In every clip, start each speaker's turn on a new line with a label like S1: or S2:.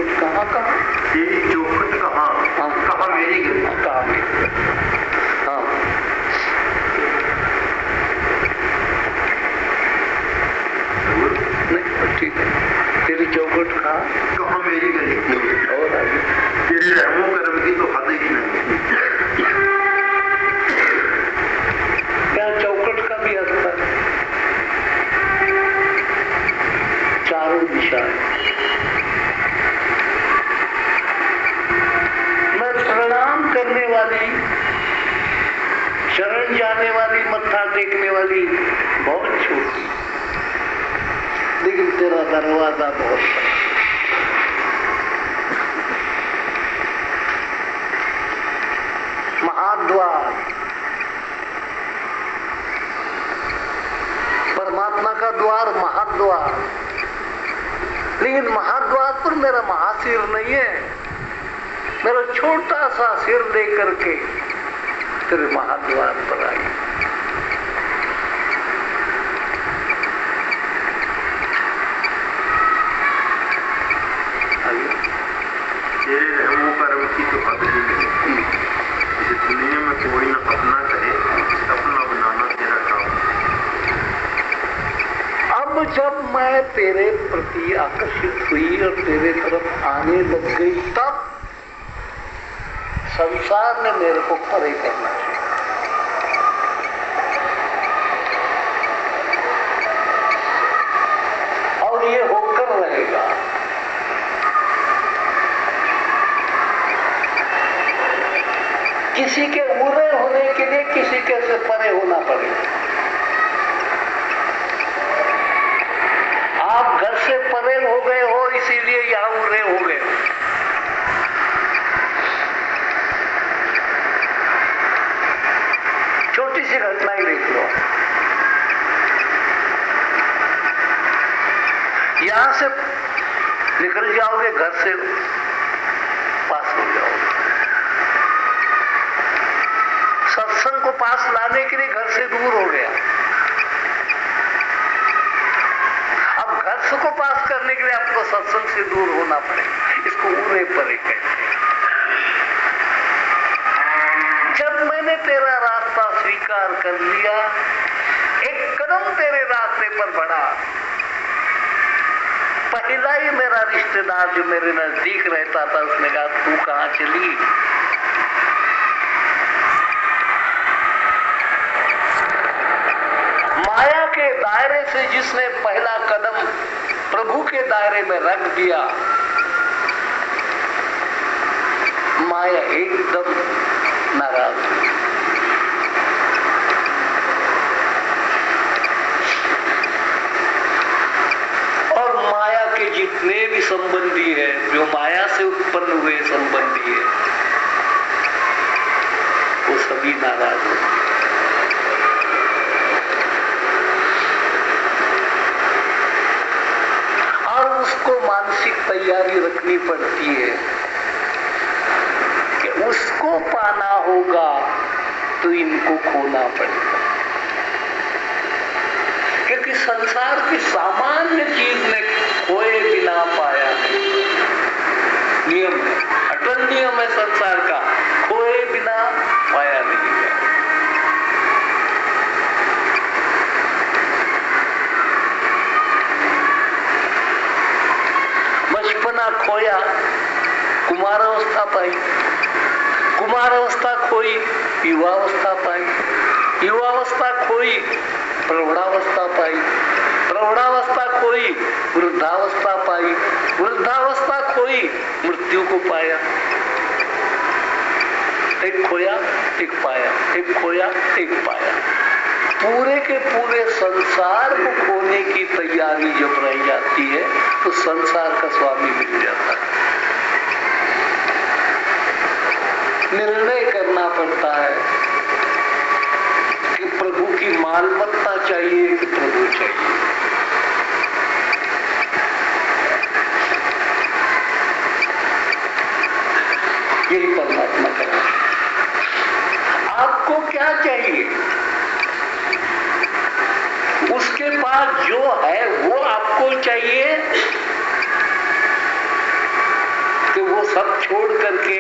S1: चौखट कहाँ कहाँ,
S2: तेरी चौखट कहाँ, कहाँ मेरी गली,
S1: कहाँ मेरी। हाँ नहीं ठीक है, तेरी चौखट कहाँ,
S2: कहाँ मेरी गली।
S1: और आगे
S2: तेरे रहमो करम की तो हद ही नहीं।
S1: क्या चौखट का भी अर्थ है, चारों दिशाएं। मैं प्रणाम करने वाली, शरण जाने वाली, मत्था टेकने वाली बहुत छोटी, लेकिन तेरा दरवाजा बहुत बड़ा। महाद्वार, परमात्मा का द्वार महाद्वार, लेकिन महाद्वार पर मेरा महासिर नहीं है। मेरा छोटा सा सिर लेकर के तेरे महाद्वार पर आई।
S2: तेरे रहमो करम की तो हद ही नहीं। इस दुनिया में कोई न अपना कहे, अपना बनाना तेरा काम।
S1: अब जब मैं तेरे प्रति आकर्षित हुई और तेरे तरफ आने लग गई, तब संसार ने मेरे को परे करना चाहिए। और ये होकर रहेगा। किसी के उरे होने के लिए किसी के से परे होना पड़ेगा। आप घर से परे हो गए हो, इसीलिए यहां उरे हो गए हो। छोटी सी घटना ही देख लो, यहां से निकल जाओगे, घर से पास हो जाओगे। सत्संग को पास लाने के लिए घर से दूर हो गया। अब घर को पास करने के लिए आपको सत्संग से दूर होना पड़ेगा। इसको उरे परे कहते हैं। जब मैंने तेरा रास्ता स्वीकार कर लिया, एक कदम तेरे रास्ते पर बढ़ा, पहला ही मेरा रिश्तेदार जो मेरे नजदीक रहता था, उसने कहा तू कहां चली। माया के दायरे से जिसने पहला कदम प्रभु के दायरे में रख दिया, माया एकदम नाराज हुई। और माया के जितने भी संबंधी है, जो माया से उत्पन्न हुए संबंधी है, वो सभी नाराज हो। उसको मानसिक तैयारी रखनी पड़ती है कि उसको पाना होगा तो इनको खोना पड़ेगा, क्योंकि संसार की सामान्य चीज ने खोए बिना पाया नहीं। नियम है, अटल नियम है संसार का, खोए बिना पाया नहीं है। बचपना खोया, कुमारावस्था पाई, कुमारावस्था खोई, युवावस्था पाई, युवावस्था खोई, प्रौढ़ावस्था पाई, प्रौढ़ावस्था खोई, वृद्धावस्था पाई, वृद्धावस्था खोई, मृत्यु को पाया। एक खोया एक पाया, एक खोया एक पाया। पूरे के पूरे संसार को खोने की तैयारी जब रह जाती है तो संसार का स्वामी मिल जाता है। निर्णय करना पड़ता है कि प्रभु की मालमत्ता चाहिए कि प्रभु चाहिए। यही परमात्मा का है। आपको क्या चाहिए? उसके पास जो है वो आपको चाहिए वो सब छोड़ करके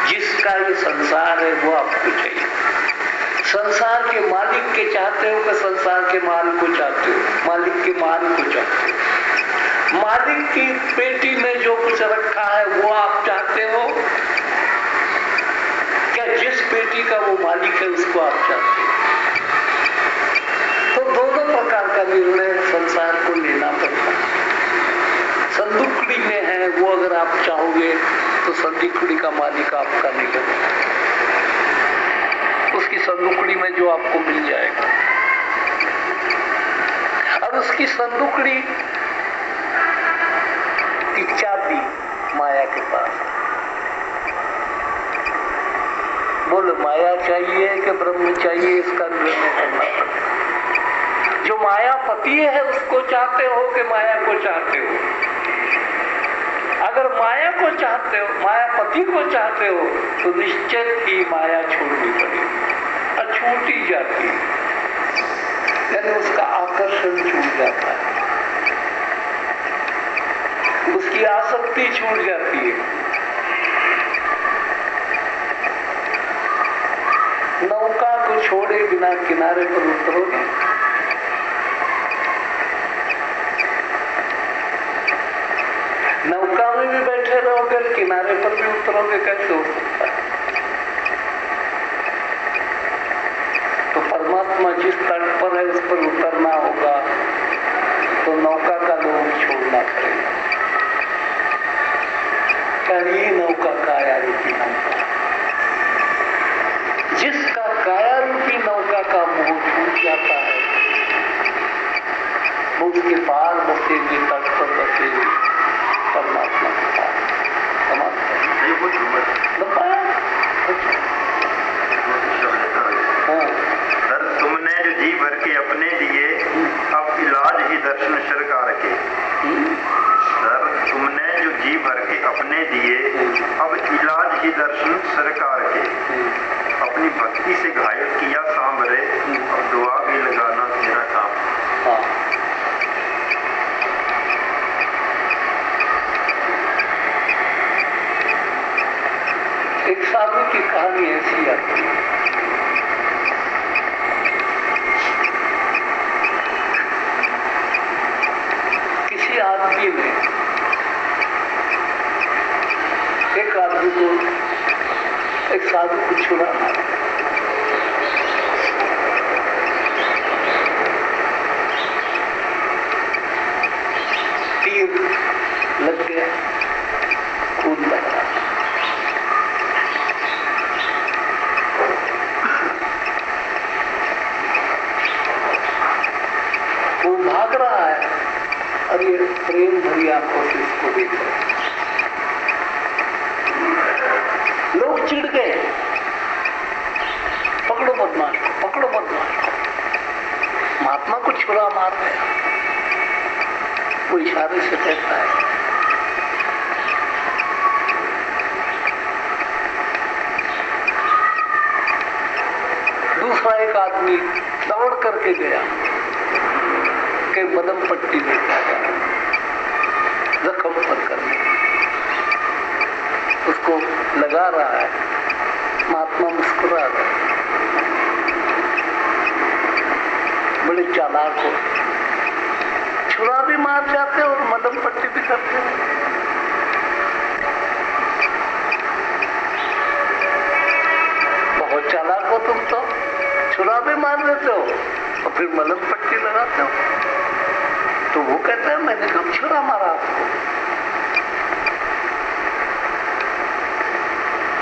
S1: जिसका ये संसार है वो आपको चाहिए। संसार के मालिक के चाहते हो कि संसार के माल को चाहते हो? मालिक के माल को चाहते हो। मालिक की पेटी में जो कुछ रखा है वो आप चाहते हो? क्या जिस पेटी का वो मालिक है उसको आप चाहते हो? तो दोनों प्रकार का निर्णय संसार को लेना पड़ता है। संदुकड़ी में है वो अगर आप चाहोगे तो संदुकड़ी का मालिक आपका नहीं बनेगा। उसकी संदुकड़ी में जो आपको मिल जाएगा, और उसकी संदुकड़ी की चाबी माया के पास। बोलो माया चाहिए कि ब्रह्म चाहिए, इसका निर्णय करना पड़ता। जो मायापति है उसको चाहते हो कि माया को चाहते हो? अगर माया को चाहते हो, मायापति को चाहते हो, तो निश्चित ही माया छोड़नी पड़ेगी और छूट ही जाती है, यानी उसका आकर्षण छूट जाता है, उसकी आसक्ति छूट जाती है। नौका को छोड़े बिना किनारे पर उतरोगे? नौका में भी बैठे रहोगे, किनारे पर भी उतरोगे, कैसे हो सकता है? तो परमात्मा जिस तट पर है उस पर उतरना होगा, तो नौका का लोग छोड़ना पड़ेगा। ये नौका काया रूपी नौका, जिसका काया रूपी नौका का मोह छूट जाता है वो उसके पार बसेगी, तट पर बसेगी, परमात्मा के पास।
S2: सर तुमने जो जी भर के अपने लिए अब इलाज ही दर्शन सरकार के। सर तुमने जो जी भर के अपने लिए अब इलाज ही दर्शन सरकार के। अपनी भक्ति से घायल किया सांवरे, अब दुआ भी लगाना तेरा काम।
S1: एक साधु की कहानी ऐसी आती है। किसी आदमी ने एक आदमी को, एक साधु को छुड़ा मारा। तीर लग गया, खून बह रहा। वो भाग रहा है और ये प्रेम भरी आंखों से इसको देख रहे हैं। लोग चिढ़ गए, पकड़ो बदमाश को, पकड़ो बदमाश को। महात्मा को छुरा मार गया। वो इशारे से कहता है, दूसरा एक आदमी दौड़ करके गया कि मदम पट्टी लेके आया, जख्म पर करने उसको लगा रहा है। महात्मा मुस्कुरा रहा है, बड़े चालाक हो, छुरा भी मार जाते और मदम पट्टी भी करते। बहुत चालाक हो तुम तो, छुरा भी मार देते हो और फिर मलम पट्टी लगाते हो। तो वो कहता है मैंने कब छुरा मारा आपको?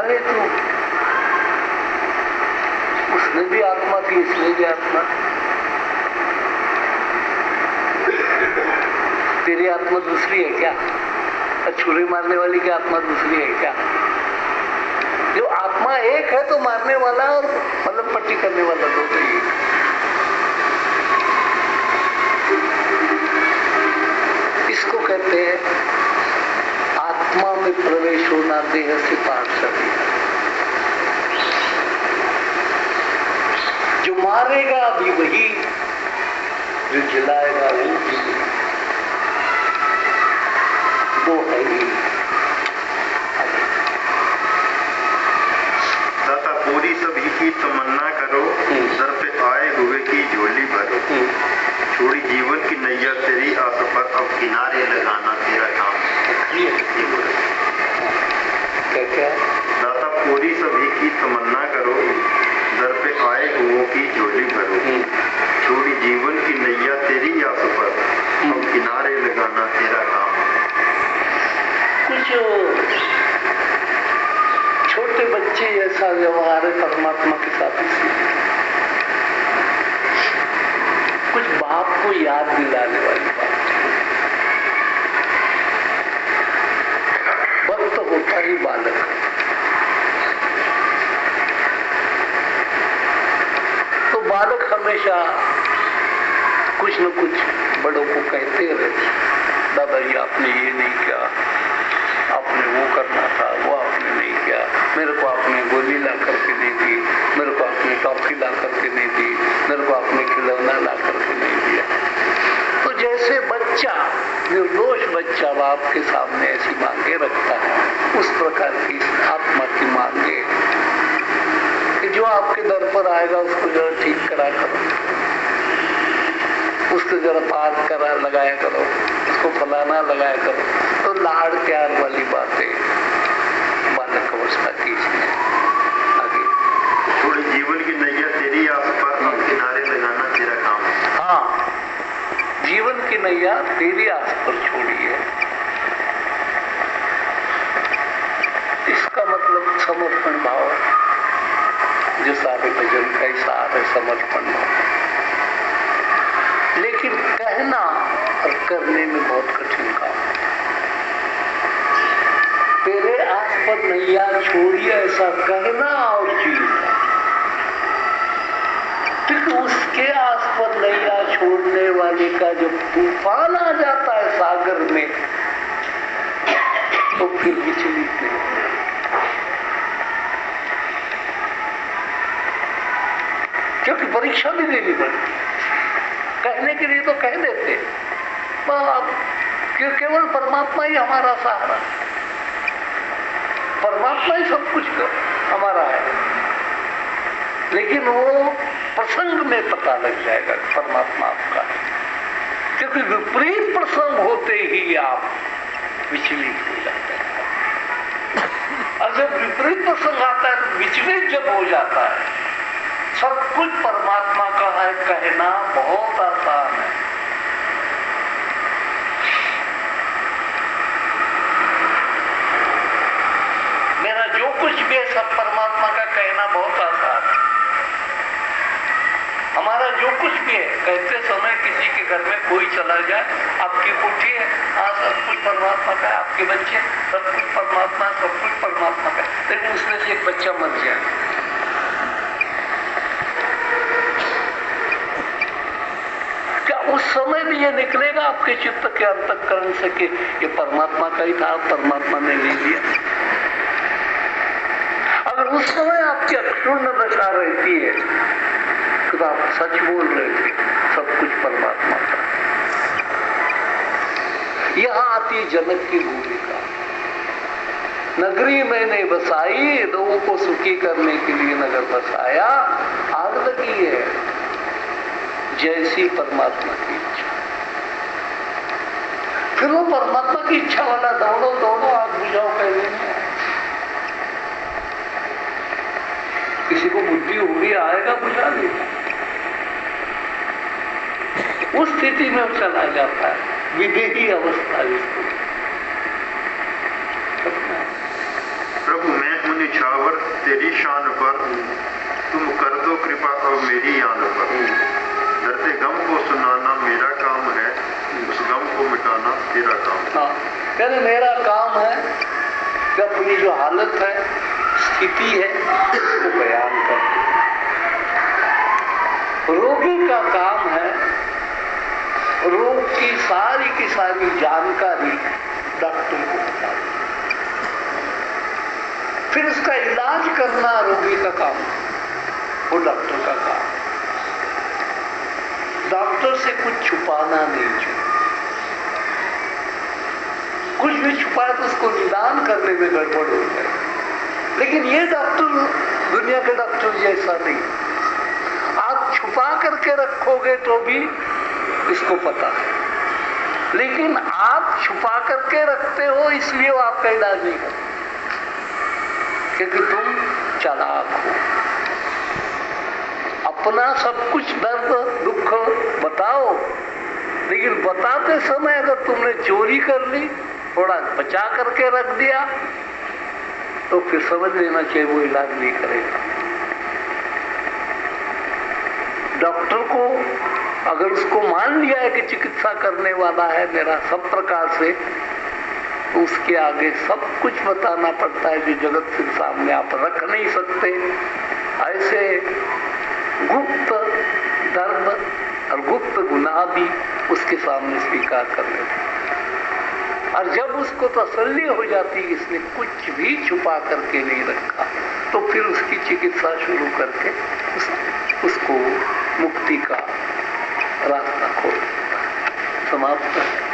S1: अरे तू, उसने भी आत्मा थी, इसने भी आत्मा। तेरी आत्मा दूसरी है क्या? छुरी मारने वाली की आत्मा दूसरी है क्या? जो आत्मा एक है तो मारने वाला और मतलब पट्टी करने वाला दो ही है। इसको कहते हैं आत्मा में प्रवेश होना, देह से पार सभी। जो मारेगा भी वही, जो जलाएगा वो भी, दो है ही।
S2: की तमन्ना करो, दर पे आए हुए की झोली भरो, छोड़ी जीवन की नैया तेरी आस पर, अब किनारे लगाना तेरा काम है। ये बोले
S1: क्या
S2: दाता पूरी सभी की तमन्ना करो, दर पे आए हुओं की झोली भरो, छोड़ी जीवन की नैया तेरी आस पर, अब किनारे लगाना तेरा काम है।
S1: कुछ छोटे बच्चे ऐसा व्यवहार है परमात्मा के साथ, कुछ बाप को याद दिलाने वाली बात। वक्त होता ही बालक, तो बालक हमेशा कुछ न कुछ बड़ों को कहते रहते, दादाजी आपने ये नहीं किया, आपने वो करना था, वो आपने नहीं किया, मेरे को आपने गोली ला करके नहीं दी, मेरे को आपने टॉफी ला करके नहीं दी, मेरे को आपने खिलौना ला करके नहीं दिया। तो जैसे बच्चा, निर्दोष बच्चा बाप के सामने ऐसी मांगे रखता है, उस प्रकार की आत्मा की मांगे कि जो आपके दर पर आएगा उसको जरा ठीक करा करो, उसको जरा पार करा लगाया करो, उसको फलाना लगाया करो। तो लाड़ प्यार वाली बातें बालक अवस्था की इसमें आगे।
S2: थोड़ी जीवन की नैया तेरी आस पर, अब किनारे लगाना तेरा काम है।
S1: हाँ, जीवन की नैया तेरी आस पर छोड़ी है, इसका मतलब समर्पण भाव, जो सारे भजन का ही सार है, समर्पण भाव। लेकिन कहना और करने में बहुत कठिन काम है। तेरे आस पर नैया छोड़ी ऐसा कहना और चीज है, क्योंकि उसके आस पर नैया छोड़ने वाले का जब तूफान आ जाता है सागर में, तो फिर विचलित नहीं। क्योंकि परीक्षा भी देनी पड़ती, कहने के लिए तो कह देते, केवल परमात्मा ही हमारा सहारा, परमात्मा ही सब कुछ हमारा है। लेकिन वो प्रसंग में पता लग जाएगा परमात्मा आपका है, क्योंकि विपरीत प्रसंग होते ही आप विचलित हो जाते हैं। और जब विपरीत प्रसंग आता है तो विचलित जब हो जाता है, सब कुछ परमात्मा का है कहना बहुत आसान है। मेरा जो कुछ भी है सब परमात्मा का कहना बहुत आसान है। हमारा जो कुछ भी है, कहते समय किसी के घर में कोई चला जाए, आपकी कोठी है, हाँ सब कुछ परमात्मा का है, आपके बच्चे सब कुछ परमात्मा, सब कुछ परमात्मा का है। लेकिन उसमें से एक बच्चा मर जाए, उस समय भी ये निकलेगा आपके चित्त के अंतःकरण से कि ये परमात्मा का ही था, परमात्मा ने ले लिया। अगर उस समय आपकी अक्षुण्ण दशा रहती है तो आप सच बोल रहे थे, सब कुछ परमात्मा का। यहां आती जनक की भूमिका। नगरी मैंने बसाई, लोगों को सुखी करने के लिए नगर बसाया, आग लगी है जैसी परमात्मा की इच्छा। फिर वो परमात्मा की इच्छा वाला दौड़ो दौड़ो आग बुझाओ कहने में। किसी को बुद्धि होगी आएगा बुझा देगा, उस स्थिति में वो चला जाता है, विदेही अवस्था जिसको।
S2: प्रभु मैं हूं निछावर तेरी शान पर, तुम कर दो कृपा अब मेरी आन पर, डरते गम को सुनाना मेरा काम है, उस गम को मिटाना तेरा काम।
S1: हाँ, कहते मेरा काम है कि अपनी जो हालत है, स्थिति है, उसको बयान कर। रोगी का काम है रोग की सारी जानकारी डॉक्टर को बता, फिर उसका इलाज करना रोगी का काम, वो डॉक्टर का काम। डॉक्टर से कुछ छुपाना नहीं चाहिए, कुछ भी छुपाए तो उसको निदान करने में गड़बड़ हो जाए। लेकिन ये डॉक्टर दुनिया के डॉक्टर जैसा नहीं। आप छुपा करके रखोगे तो भी इसको पता है, लेकिन आप छुपा करके रखते हो इसलिए वो आपका इलाज नहीं करते, क्योंकि तुम चालाक हो। अपना सब कुछ दर्द दुख बताओ, लेकिन बताते समय अगर तुमने चोरी कर ली, थोड़ा बचा करके रख दिया, तो फिर समझ लेना चाहिए वो इलाज नहीं करेगा। डॉक्टर को अगर उसको मान लिया है कि चिकित्सा करने वाला है मेरा सब प्रकार से, तो उसके आगे सब कुछ बताना पड़ता है जो जगत के सामने आप रख नहीं सकते। ऐसे गुप्त दर्द और गुप्त गुनाह भी उसके सामने स्वीकार कर लेते, और जब उसको तसल्ली हो जाती है इसने कुछ भी छुपा करके नहीं रखा, तो फिर उसकी चिकित्सा शुरू करके उसको मुक्ति का रास्ता खोल समाप्त कर।